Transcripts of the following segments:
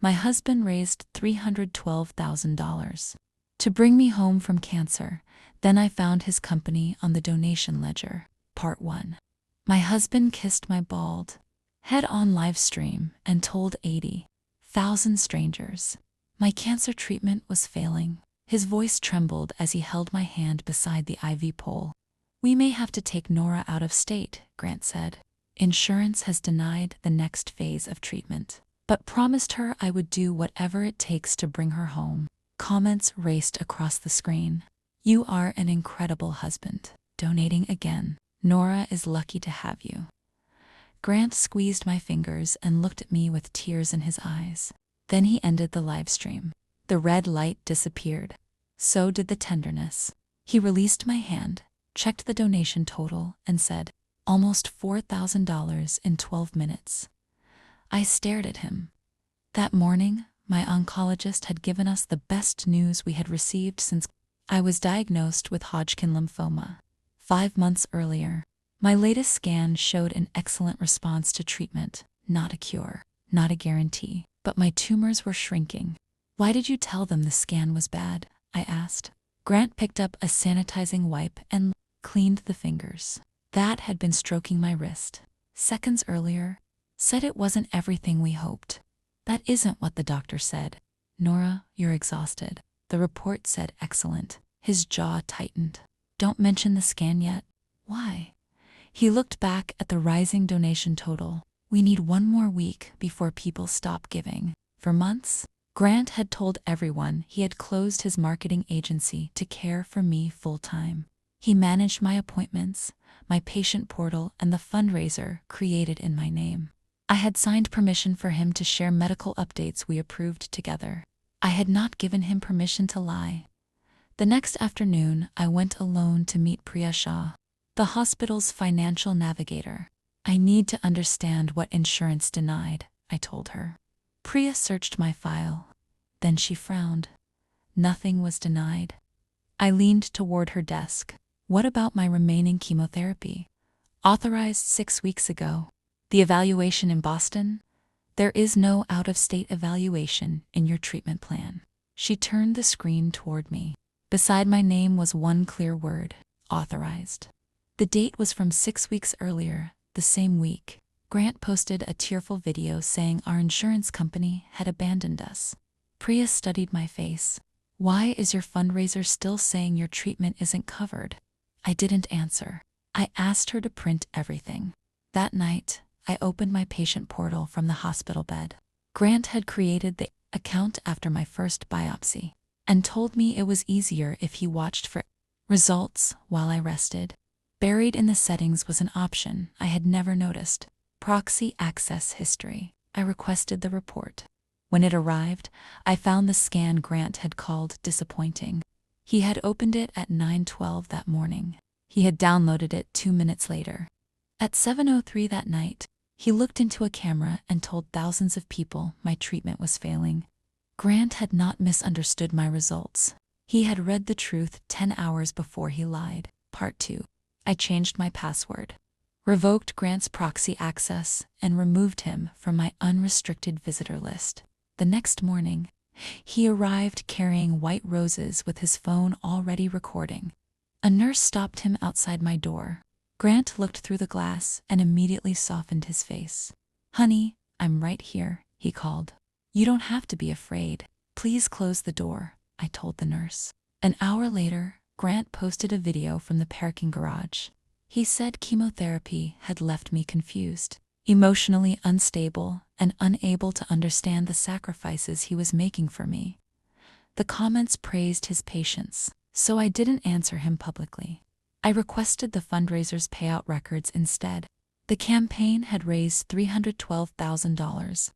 My husband raised $312,000 to bring me home from cancer. Then I found his company on the donation ledger. Part 1. My husband kissed my bald head on live stream and told 80,000 strangers my cancer treatment was failing. His voice trembled as he held my hand beside the IV pole. "We may have to take Nora out of state," Grant said. "Insurance has denied the next phase of treatment, but promised her I would do whatever it takes to bring her home." Comments raced across the screen. "You are an incredible husband. Donating again. Nora is lucky to have you." Grant squeezed my fingers and looked at me with tears in his eyes. Then he ended the live stream. The red light disappeared. So did the tenderness. He released my hand, checked the donation total, and said, "Almost $4,000 in 12 minutes. I stared at him. That morning, my oncologist had given us the best news we had received since I was diagnosed with Hodgkin lymphoma 5 months earlier. My latest scan showed an excellent response to treatment, not a cure, not a guarantee, but my tumors were shrinking. "Why did you tell them the scan was bad?" I asked. Grant picked up a sanitizing wipe and cleaned the fingers that had been stroking my wrist seconds earlier. "Said it wasn't everything we hoped." "That isn't what the doctor said." "Nora, you're exhausted." The report said excellent. His jaw tightened. "Don't mention the scan yet." "Why?" He looked back at the rising donation total. "We need 1 more week before people stop giving." For months, Grant had told everyone he had closed his marketing agency to care for me full-time. He managed my appointments, my patient portal, and the fundraiser created in my name. I had signed permission for him to share medical updates we approved together. I had not given him permission to lie. The next afternoon, I went alone to meet Priya Shah, the hospital's financial navigator. "I need to understand what insurance denied," I told her. Priya searched my file. Then she frowned. Nothing was denied. I leaned toward her desk. "What about my remaining chemotherapy? Authorized 6 weeks ago. The evaluation in Boston? There is no out-of-state evaluation in your treatment plan." She turned the screen toward me. Beside my name was one clear word: authorized. The date was from 6 weeks earlier, the same week. Grant posted a tearful video saying our insurance company had abandoned us. Priya studied my face. "Why is your fundraiser still saying your treatment isn't covered?" I didn't answer. I asked her to print everything. That night, I opened my patient portal from the hospital bed. Grant had created the account after my first biopsy and told me it was easier if he watched for results while I rested. Buried in the settings was an option I had never noticed: proxy access history. I requested the report. When it arrived, I found the scan Grant had called disappointing. He had opened it at 9:12 that morning. He had downloaded it 2 minutes later. At 7:03 that night, he looked into a camera and told thousands of people my treatment was failing. Grant had not misunderstood my results. He had read the truth 10 hours before he lied. Part 2. I changed my password, revoked Grant's proxy access, and removed him from my unrestricted visitor list. The next morning, he arrived carrying white roses with his phone already recording. A nurse stopped him outside my door. Grant looked through the glass and immediately softened his face. "Honey, I'm right here," he called. "You don't have to be afraid. Please close the door," I told the nurse. An hour later, Grant posted a video from the parking garage. He said chemotherapy had left me confused, emotionally unstable, and unable to understand the sacrifices he was making for me. The comments praised his patience, so I didn't answer him publicly. I requested the fundraiser's payout records instead. The campaign had raised $312,000.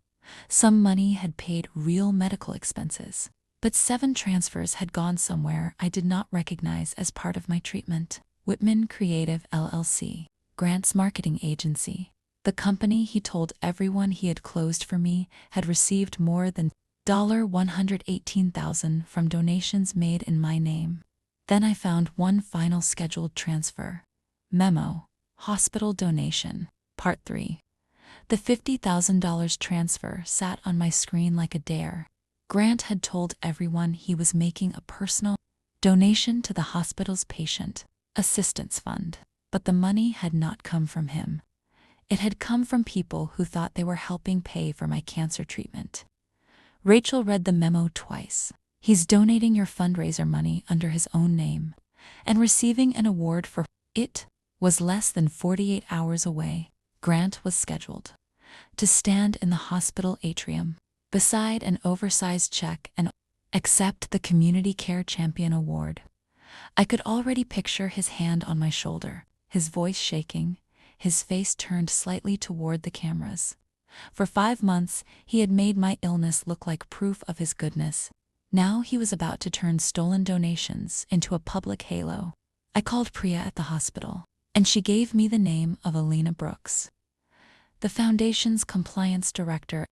Some money had paid real medical expenses, but 7 transfers had gone somewhere I did not recognize as part of my treatment. Whitman Creative LLC, Grant's marketing agency. The company he told everyone he had closed for me had received more than $118,000 from donations made in my name. Then I found one final scheduled transfer. Memo: hospital donation. Part 3. The $50,000 transfer sat on my screen like a dare. Grant had told everyone he was making a personal donation to the hospital's patient assistance fund. But the money had not come from him. It had come from people who thought they were helping pay for my cancer treatment. Rachel read the memo twice. He's donating your fundraiser money under his own name and receiving an award for it. Was less than 48 hours away. Grant was scheduled to stand in the hospital atrium beside an oversized check and accept the Community Care Champion Award. I could already picture his hand on my shoulder, his voice shaking, his face turned slightly toward the cameras. For 5 months, he had made my illness look like proof of his goodness. Now he was about to turn stolen donations into a public halo. I called Priya at the hospital, and she gave me the name of Alina Brooks, the foundation's compliance director.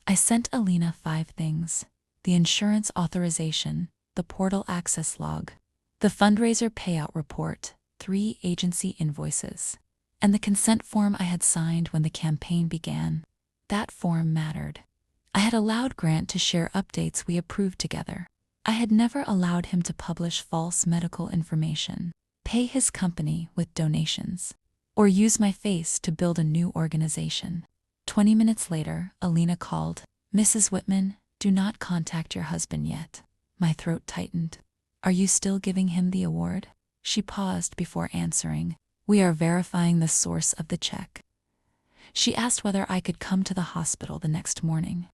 I sent Alina 5 things: the insurance authorization, the portal access log, the fundraiser payout report, 3 agency invoices, and the consent form I had signed when the campaign began. That form mattered. I had allowed Grant to share updates we approved together. I had never allowed him to publish false medical information, pay his company with donations, or use my face to build a new organization. 20 minutes later, Alina called. "Mrs. Whitman, do not contact your husband yet." My throat tightened. "Are you still giving him the award?" She paused before answering. "We are verifying the source of the check." She asked whether I could come to the hospital the next morning.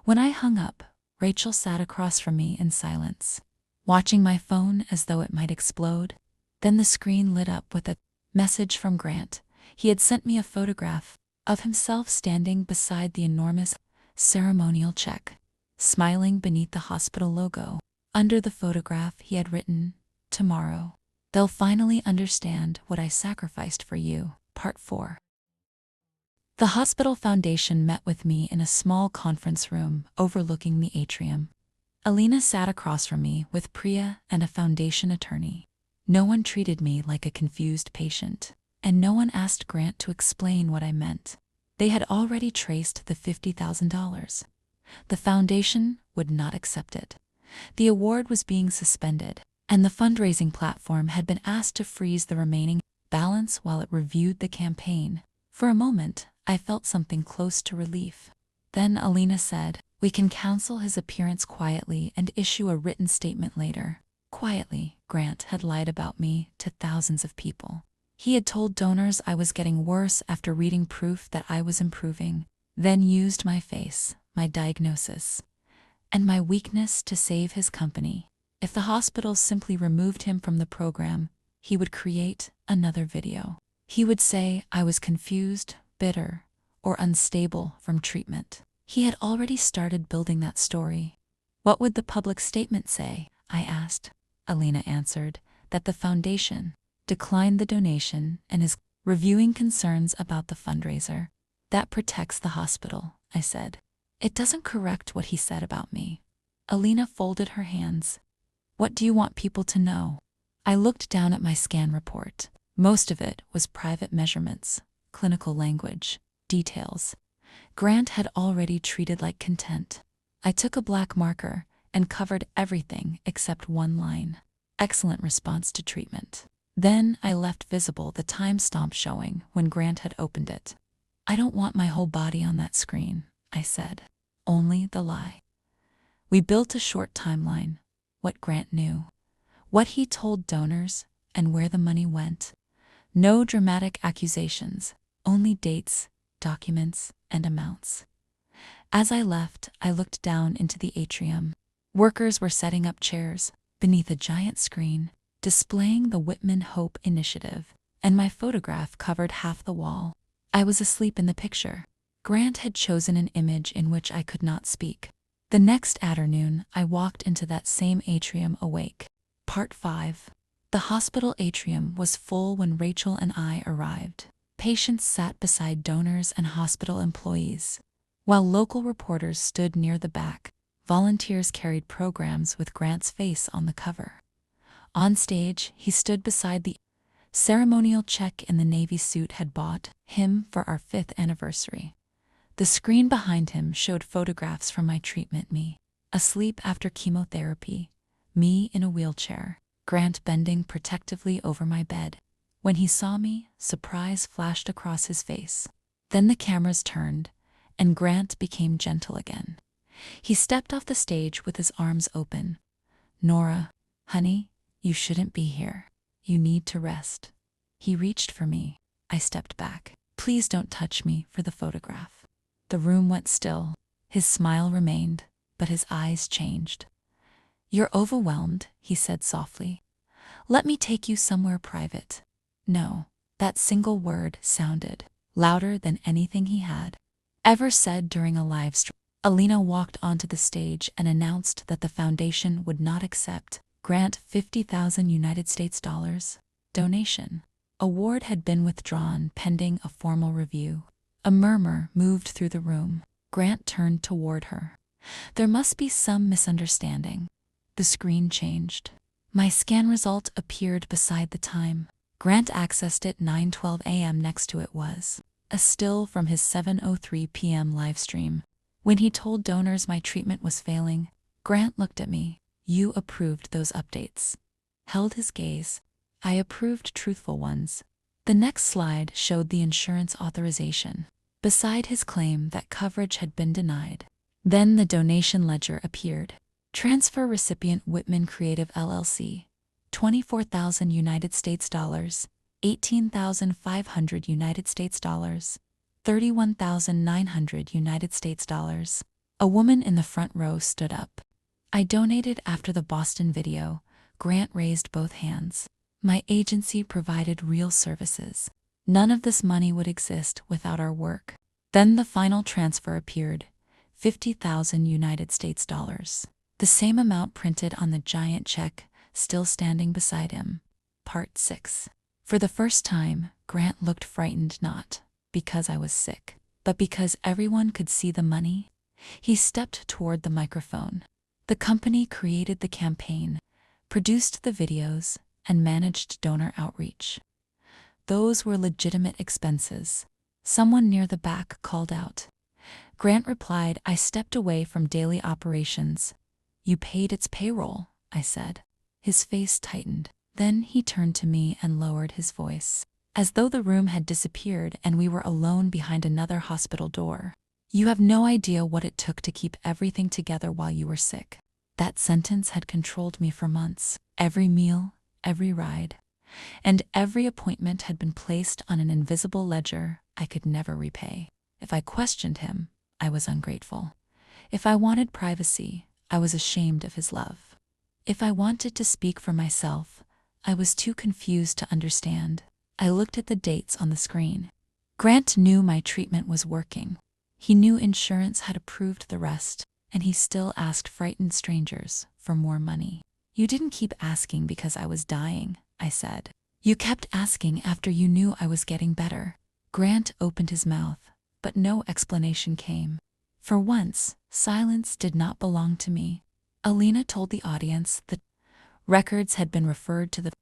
When I hung up, Rachel sat across from me in silence, watching my phone as though it might explode. Then the screen lit up with a message from Grant. He had sent me a photograph of himself standing beside the enormous ceremonial check, smiling beneath the hospital logo. Under the photograph, he had written, "Tomorrow, they'll finally understand what I sacrificed for you." Part 4. The hospital foundation met with me in a small conference room overlooking the atrium. Alina sat across from me with Priya and a foundation attorney. No one treated me like a confused patient, and no one asked Grant to explain what I meant. They had already traced the $50,000. The foundation would not accept it. The award was being suspended, and the fundraising platform had been asked to freeze the remaining balance while it reviewed the campaign. For a moment, I felt something close to relief. Then Alina said, "We can cancel his appearance quietly and issue a written statement later." Quietly, Grant had lied about me to thousands of people. He had told donors I was getting worse after reading proof that I was improving, then used my face, my diagnosis, and my weakness to save his company. If the hospital simply removed him from the program, he would create another video. He would say I was confused, bitter, or unstable from treatment. He had already started building that story. "What would the public statement say?" I asked. Alina answered that the foundation declined the donation and is reviewing concerns about the fundraiser. "That protects the hospital," I said. "It doesn't correct what he said about me." Alina folded her hands. "What do you want people to know?" I looked down at my scan report. Most of it was private measurements, clinical language, details Grant had already treated like content. I took a black marker and covered everything except one line: "Excellent response to treatment." Then I left visible the timestamp showing when Grant had opened it. "I don't want my whole body on that screen," I said. "Only the lie." We built a short timeline: what Grant knew, what he told donors, and where the money went. No dramatic accusations, only dates, documents, and amounts. As I left, I looked down into the atrium. Workers were setting up chairs beneath a giant screen, displaying the Whitman Hope Initiative, and my photograph covered half the wall. I was asleep in the picture. Grant had chosen an image in which I could not speak. The next afternoon, I walked into that same atrium awake. Part 5. The hospital atrium was full when Rachel and I arrived. Patients sat beside donors and hospital employees, while local reporters stood near the back. Volunteers carried programs with Grant's face on the cover. On stage, he stood beside the ceremonial check in the Navy suit had bought him for our 5th anniversary. The screen behind him showed photographs from my treatment, me asleep after chemotherapy, me in a wheelchair, Grant bending protectively over my bed. When he saw me, surprise flashed across his face. Then the cameras turned, and Grant became gentle again. He stepped off the stage with his arms open. "Nora, honey, you shouldn't be here. You need to rest." He reached for me. I stepped back. "Please don't touch me," for the photograph. The room went still. His smile remained, but his eyes changed. "You're overwhelmed," he said softly. "Let me take you somewhere private." No, that single word sounded louder than anything he had ever said during a live stream. Alina walked onto the stage and announced that the foundation would not accept Grant 50,000 United States dollars donation. Award had been withdrawn pending a formal review. A murmur moved through the room. Grant turned toward her. "There must be some misunderstanding." The screen changed. My scan result appeared beside the time. Grant accessed it 9:12 a.m. Next to it was a still from his 7:03 p.m. live stream. When he told donors my treatment was failing, Grant looked at me. "You approved those updates." Held his gaze. "I approved truthful ones." The next slide showed the insurance authorization, beside his claim that coverage had been denied. Then the donation ledger appeared. Transfer recipient Whitman Creative LLC, 24,000 United States dollars, 18,500 United States dollars, 31,900 United States dollars. A woman in the front row stood up. "I donated after the Boston video." Grant raised both hands. "My agency provided real services. None of this money would exist without our work." Then the final transfer appeared, 50,000 United States dollars. The same amount printed on the giant check, still standing beside him. Part 6. For the first time, Grant looked frightened, not because I was sick, but because everyone could see the money. He stepped toward the microphone. "The company created the campaign, produced the videos, and managed donor outreach. Those were legitimate expenses." Someone near the back called out. Grant replied, "I stepped away from daily operations." "You paid its payroll," I said. His face tightened. Then he turned to me and lowered his voice, as though the room had disappeared and we were alone behind another hospital door. "You have no idea what it took to keep everything together while you were sick." That sentence had controlled me for months. Every meal, every ride, and every appointment had been placed on an invisible ledger I could never repay. If I questioned him, I was ungrateful. If I wanted privacy, I was ashamed of his love. If I wanted to speak for myself, I was too confused to understand. I looked at the dates on the screen. Grant knew my treatment was working. He knew insurance had approved the rest, and he still asked frightened strangers for more money. "You didn't keep asking because I was dying," I said. "You kept asking after you knew I was getting better." Grant opened his mouth, but no explanation came. For once, silence did not belong to me. Alina told the audience that records had been referred to the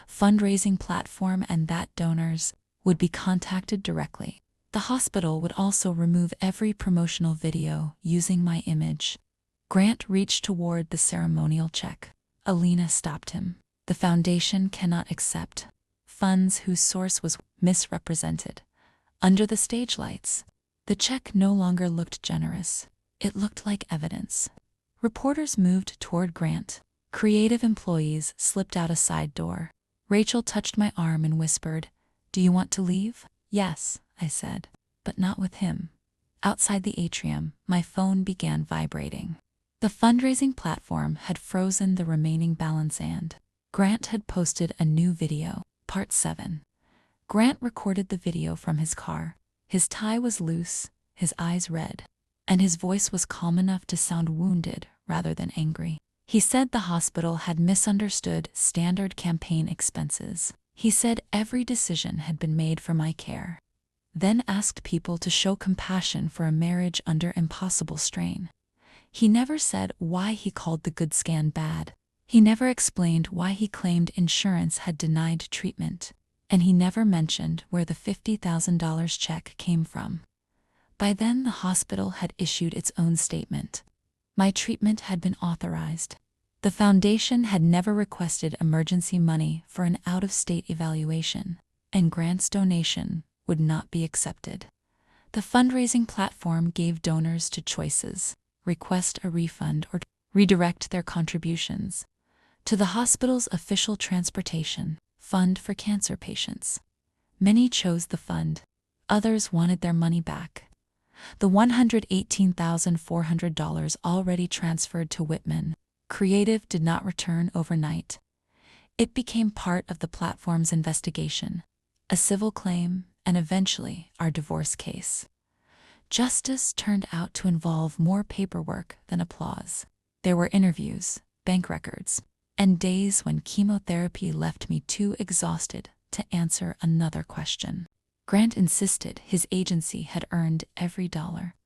fundraising platform and that donors would be contacted directly. The hospital would also remove every promotional video using my image. Grant reached toward the ceremonial check. Alina stopped him. "The foundation cannot accept funds whose source was misrepresented." Under the stage lights, the check no longer looked generous. It looked like evidence. Reporters moved toward Grant. Creative employees slipped out a side door. Rachel touched my arm and whispered, "Do you want to leave?" "Yes," I said, "but not with him." Outside the atrium, my phone began vibrating. The fundraising platform had frozen the remaining balance and Grant had posted a new video. Part 7. Grant recorded the video from his car. His tie was loose, his eyes red, and his voice was calm enough to sound wounded rather than angry. He said the hospital had misunderstood standard campaign expenses. He said every decision had been made for my care, then asked people to show compassion for a marriage under impossible strain. He never said why he called the good scan bad. He never explained why he claimed insurance had denied treatment. and he never mentioned where the $50,000 check came from. By then, the hospital had issued its own statement. My treatment had been authorized. The foundation had never requested emergency money for an out-of-state evaluation, and Grant's donation would not be accepted. The fundraising platform gave donors two choices: request a refund or redirect their contributions to the hospital's official transportation fund for cancer patients. Many chose the fund. Others wanted their money back. The $118,400 already transferred to Whitman Creative did not return overnight. It became part of the platform's investigation, a civil claim, and eventually our divorce case. Justice turned out to involve more paperwork than applause. There were interviews, bank records, and days when chemotherapy left me too exhausted to answer another question. Grant insisted his agency had earned every dollar.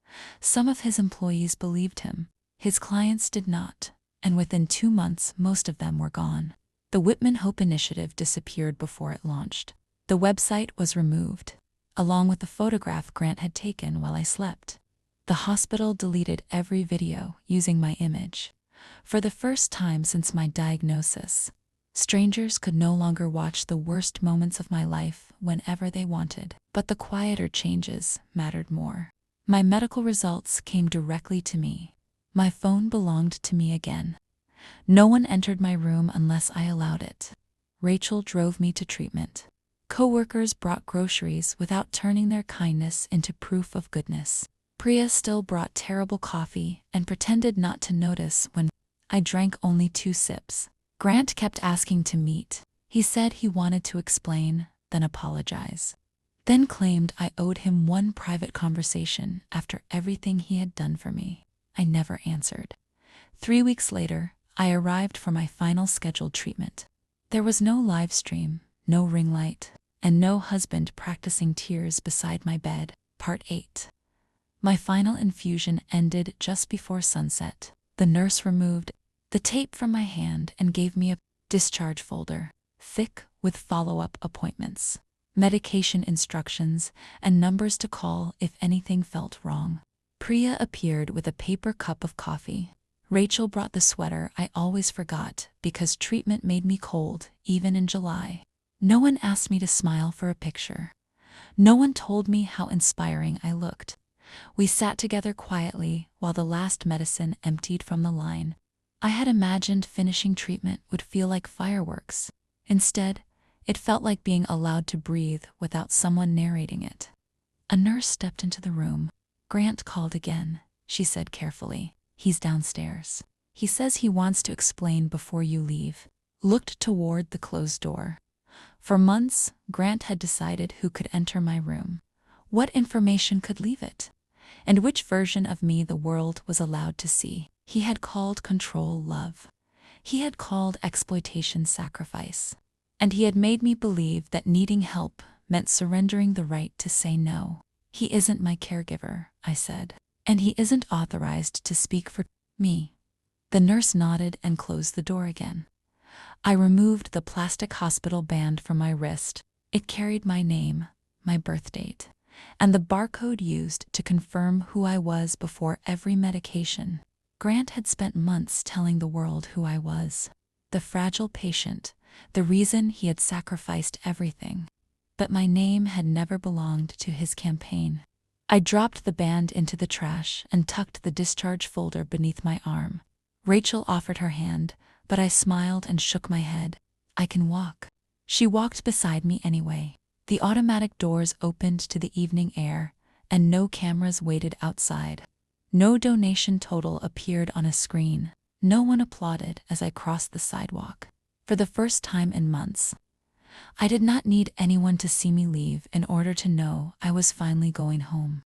Some of his employees believed him. His clients did not, and within 2 months most of them were gone. The Whitman Hope Initiative disappeared before it launched. The website was removed, along with the photograph Grant had taken while I slept. The hospital deleted every video using my image. For the first time since my diagnosis, strangers could no longer watch the worst moments of my life whenever they wanted. But the quieter changes mattered more. My medical results came directly to me. My phone belonged to me again. No one entered my room unless I allowed it. Rachel drove me to treatment. Coworkers brought groceries without turning their kindness into proof of goodness. Priya still brought terrible coffee and pretended not to notice when I drank only 2 sips. Grant kept asking to meet. He said he wanted to explain, then apologize. Then claimed I owed him one private conversation after everything he had done for me. I never answered. 3 weeks later, I arrived for my final scheduled treatment. There was no live stream, no ring light, and no husband practicing tears beside my bed. Part 8. My final infusion ended just before sunset. The nurse removed the tape from my hand and gave me a discharge folder, thick with follow-up appointments, medication instructions, and numbers to call if anything felt wrong. Priya appeared with a paper cup of coffee. Rachel brought the sweater I always forgot because treatment made me cold, even in July. No one asked me to smile for a picture. No one told me how inspiring I looked. We sat together quietly while the last medicine emptied from the line. I had imagined finishing treatment would feel like fireworks. Instead, it felt like being allowed to breathe without someone narrating it. A nurse stepped into the room. "Grant called again," she said carefully. "He's downstairs. He says he wants to explain before you leave." Looked toward the closed door. For months, Grant had decided who could enter my room, what information could leave it, and which version of me the world was allowed to see. He had called control love. He had called exploitation sacrifice. And he had made me believe that needing help meant surrendering the right to say no. "He isn't my caregiver," I said, "and he isn't authorized to speak for me." The nurse nodded and closed the door again. I removed the plastic hospital band from my wrist. It carried my name, my birth date, and the barcode used to confirm who I was before every medication. Grant had spent months telling the world who I was. The fragile patient, the reason he had sacrificed everything. But my name had never belonged to his campaign. I dropped the band into the trash and tucked the discharge folder beneath my arm. Rachel offered her hand, but I smiled and shook my head. "I can walk." She walked beside me anyway. The automatic doors opened to the evening air, and no cameras waited outside. No donation total appeared on a screen. No one applauded as I crossed the sidewalk. For the first time in months, I did not need anyone to see me leave in order to know I was finally going home.